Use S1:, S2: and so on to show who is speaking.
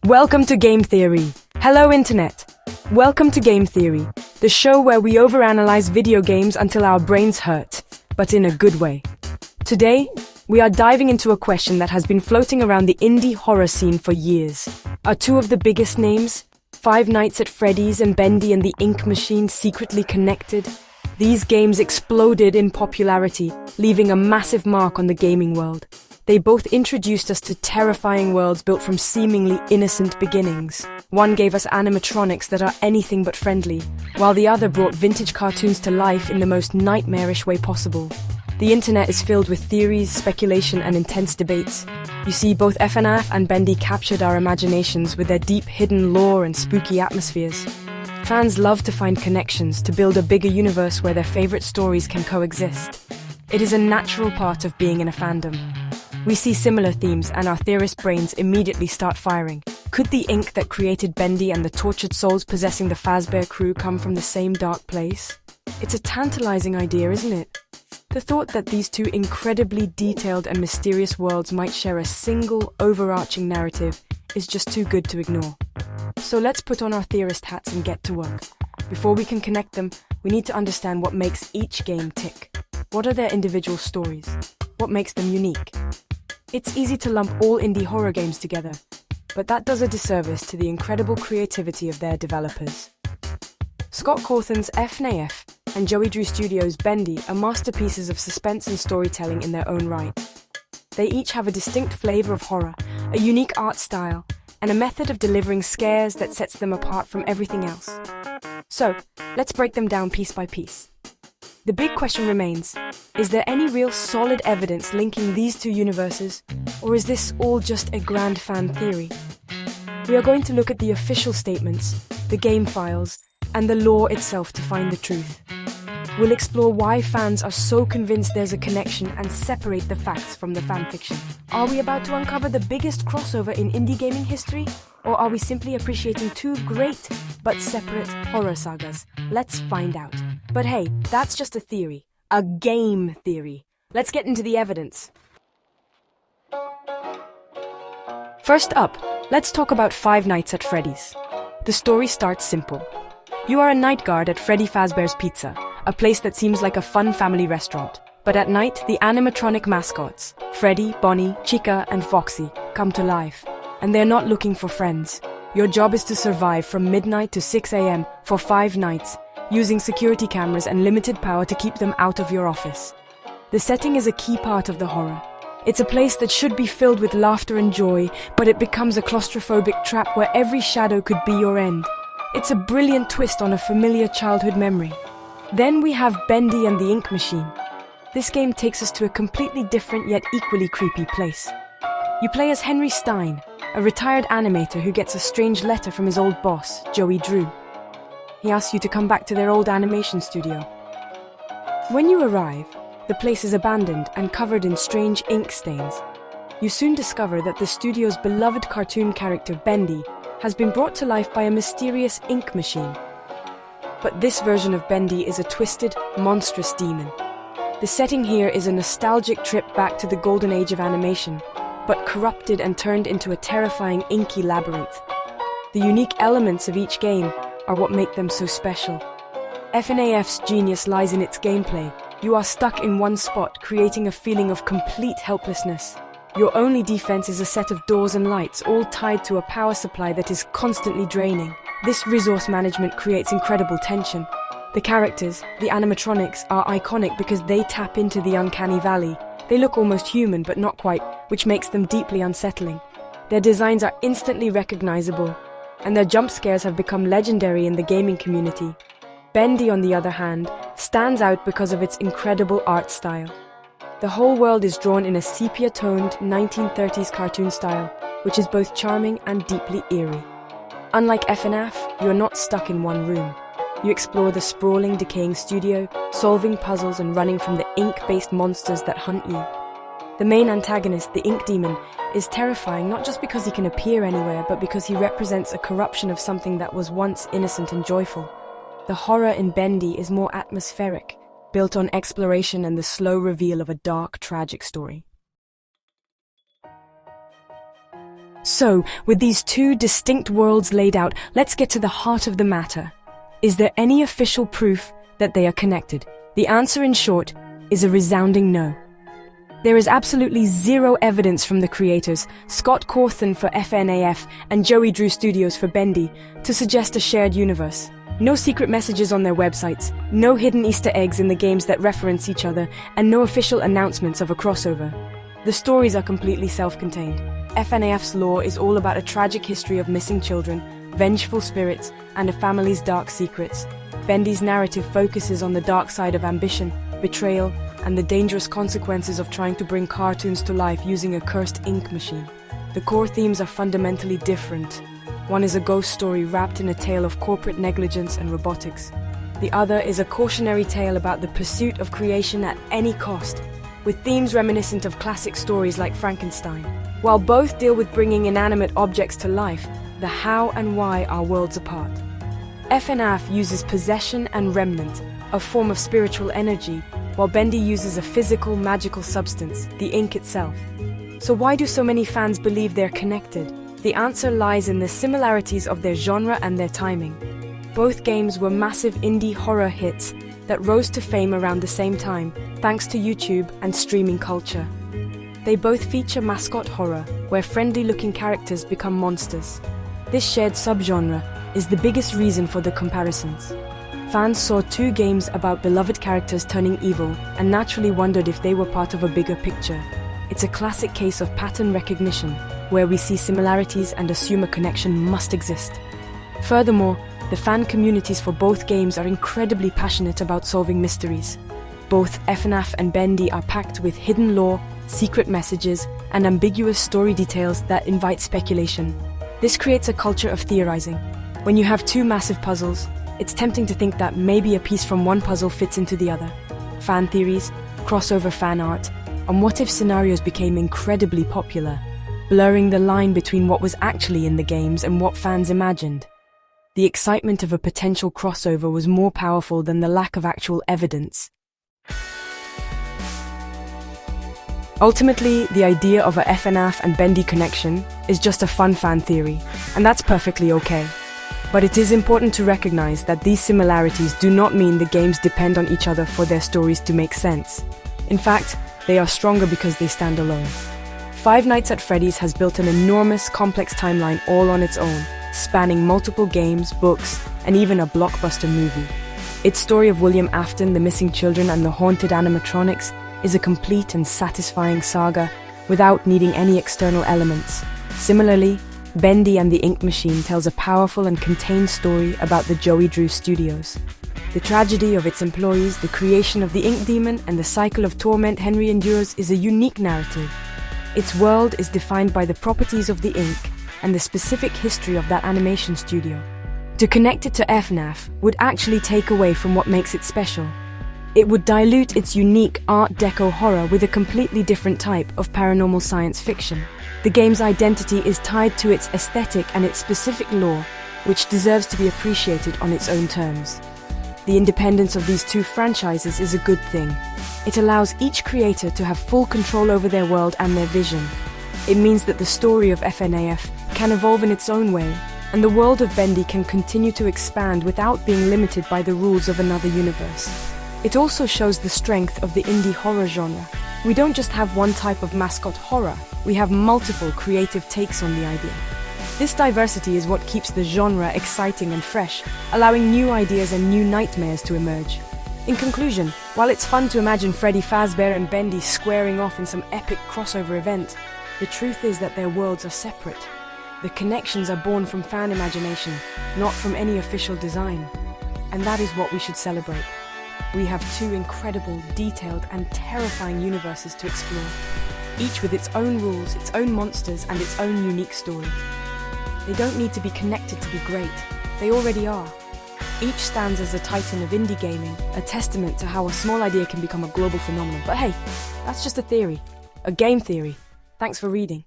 S1: Welcome to Game Theory. Hello, Internet. Welcome to Game Theory, the show where we overanalyze video games until our brains hurt, but in a good way. Today, we are diving into a question that has been floating around the indie horror scene for years. Are two of the biggest names, Five Nights at Freddy's and Bendy and the Ink Machine, secretly connected? These games exploded in popularity, leaving a massive mark on the gaming world. They both introduced us to terrifying worlds built from seemingly innocent beginnings. One gave us animatronics that are anything but friendly, while the other brought vintage cartoons to life in the most nightmarish way possible. The internet is filled with theories, speculation, and intense debates. You see, both FNAF and Bendy captured our imaginations with their deep hidden lore and spooky atmospheres. Fans love to find connections, to build a bigger universe where their favorite stories can coexist. It is a natural part of being in a fandom. We see similar themes and our theorist brains immediately start firing. Could the ink that created Bendy and the tortured souls possessing the Fazbear crew come from the same dark place? It's a tantalizing idea, isn't it? The thought that these two incredibly detailed and mysterious worlds might share a single, overarching narrative is just too good to ignore. So let's put on our theorist hats and get to work. Before we can connect them, we need to understand what makes each game tick. What are their individual stories? What makes them unique? It's easy to lump all indie horror games together, but that does a disservice to the incredible creativity of their developers. Scott Cawthon's FNAF and Joey Drew Studios' Bendy are masterpieces of suspense and storytelling in their own right. They each have a distinct flavor of horror, a unique art style, and a method of delivering scares that sets them apart from everything else. So, let's break them down piece by piece. The big question remains, is there any real solid evidence linking these two universes, or is this all just a grand fan theory? We are going to look at the official statements, the game files, and the lore itself to find the truth. We'll explore why fans are so convinced there's a connection and separate the facts from the fanfiction. Are we about to uncover the biggest crossover in indie gaming history? Or are we simply appreciating two great but separate horror sagas? Let's find out. But hey, that's just a theory. A game theory. Let's get into the evidence. First up, let's talk about Five Nights at Freddy's. The story starts simple. You are a night guard at Freddy Fazbear's Pizza, a place that seems like a fun family restaurant. But at night, the animatronic mascots, Freddy, Bonnie, Chica, and Foxy, come to life. And they're not looking for friends. Your job is to survive from midnight to 6 a.m. for 5 nights, using security cameras and limited power to keep them out of your office. The setting is a key part of the horror. It's a place that should be filled with laughter and joy, but it becomes a claustrophobic trap where every shadow could be your end. It's a brilliant twist on a familiar childhood memory. Then we have Bendy and the Ink Machine. This game takes us to a completely different yet equally creepy place. You play as Henry Stein, a retired animator who gets a strange letter from his old boss, Joey Drew. He asks you to come back to their old animation studio. When you arrive, the place is abandoned and covered in strange ink stains. You soon discover that the studio's beloved cartoon character Bendy has been brought to life by a mysterious ink machine. But this version of Bendy is a twisted, monstrous demon. The setting here is a nostalgic trip back to the golden age of animation, but corrupted and turned into a terrifying inky labyrinth. The unique elements of each game are what make them so special. FNAF's genius lies in its gameplay. You are stuck in one spot, creating a feeling of complete helplessness. Your only defense is a set of doors and lights, all tied to a power supply that is constantly draining. This resource management creates incredible tension. The characters, the animatronics, are iconic because they tap into the uncanny valley. They look almost human, but not quite, which makes them deeply unsettling. Their designs are instantly recognizable, and their jump scares have become legendary in the gaming community. Bendy, on the other hand, stands out because of its incredible art style. The whole world is drawn in a sepia-toned 1930s cartoon style, which is both charming and deeply eerie. Unlike FNAF, you are not stuck in one room. You explore the sprawling, decaying studio, solving puzzles and running from the ink-based monsters that hunt you. The main antagonist, the Ink Demon, is terrifying not just because he can appear anywhere, but because he represents a corruption of something that was once innocent and joyful. The horror in Bendy is more atmospheric, built on exploration and the slow reveal of a dark, tragic story. So, with these two distinct worlds laid out, let's get to the heart of the matter. Is there any official proof that they are connected? The answer, in short, is a resounding no. There is absolutely zero evidence from the creators, Scott Cawthon for FNAF and Joey Drew Studios for Bendy, to suggest a shared universe. No secret messages on their websites, no hidden Easter eggs in the games that reference each other, and no official announcements of a crossover. The stories are completely self-contained. FNAF's lore is all about a tragic history of missing children, vengeful spirits, and a family's dark secrets. Bendy's narrative focuses on the dark side of ambition, betrayal, and the dangerous consequences of trying to bring cartoons to life using a cursed ink machine. The core themes are fundamentally different. One is a ghost story wrapped in a tale of corporate negligence and robotics. The other is a cautionary tale about the pursuit of creation at any cost, with themes reminiscent of classic stories like Frankenstein. While both deal with bringing inanimate objects to life, the how and why are worlds apart. FNAF uses possession and remnant, a form of spiritual energy, while Bendy uses a physical, magical substance, the ink itself. So why do so many fans believe they're connected? The answer lies in the similarities of their genre and their timing. Both games were massive indie horror hits that rose to fame around the same time, thanks to YouTube and streaming culture. They both feature mascot horror, where friendly-looking characters become monsters. This shared subgenre is the biggest reason for the comparisons. Fans saw two games about beloved characters turning evil and naturally wondered if they were part of a bigger picture. It's a classic case of pattern recognition, where we see similarities and assume a connection must exist. Furthermore, the fan communities for both games are incredibly passionate about solving mysteries. Both FNAF and Bendy are packed with hidden lore, secret messages, and ambiguous story details that invite speculation. This creates a culture of theorizing. When you have two massive puzzles, it's tempting to think that maybe a piece from one puzzle fits into the other. Fan theories, crossover fan art, and what-if scenarios became incredibly popular, blurring the line between what was actually in the games and what fans imagined. The excitement of a potential crossover was more powerful than the lack of actual evidence. Ultimately, the idea of a FNAF and Bendy connection is just a fun fan theory, and that's perfectly okay. But it is important to recognize that these similarities do not mean the games depend on each other for their stories to make sense. In fact, they are stronger because they stand alone. Five Nights at Freddy's has built an enormous, complex timeline all on its own, spanning multiple games, books, and even a blockbuster movie. Its story of William Afton, the missing children, and the haunted animatronics is a complete and satisfying saga without needing any external elements. Similarly, Bendy and the Ink Machine tells a powerful and contained story about the Joey Drew Studios. The tragedy of its employees, the creation of the Ink Demon, and the cycle of torment Henry endures is a unique narrative. Its world is defined by the properties of the ink and the specific history of that animation studio. To connect it to FNAF would actually take away from what makes it special. It would dilute its unique Art Deco horror with a completely different type of paranormal science fiction. The game's identity is tied to its aesthetic and its specific lore, which deserves to be appreciated on its own terms. The independence of these two franchises is a good thing. It allows each creator to have full control over their world and their vision. It means that the story of FNAF can evolve in its own way, and the world of Bendy can continue to expand without being limited by the rules of another universe. It also shows the strength of the indie horror genre. We don't just have one type of mascot horror, we have multiple creative takes on the idea. This diversity is what keeps the genre exciting and fresh, allowing new ideas and new nightmares to emerge. In conclusion, while it's fun to imagine Freddy Fazbear and Bendy squaring off in some epic crossover event, the truth is that their worlds are separate. The connections are born from fan imagination, not from any official design. And that is what we should celebrate. We have two incredible, detailed, and terrifying universes to explore, each with its own rules, its own monsters, and its own unique story. They don't need to be connected to be great. They already are. Each stands as a titan of indie gaming, a testament to how a small idea can become a global phenomenon. But hey, that's just a theory. A game theory. Thanks for reading.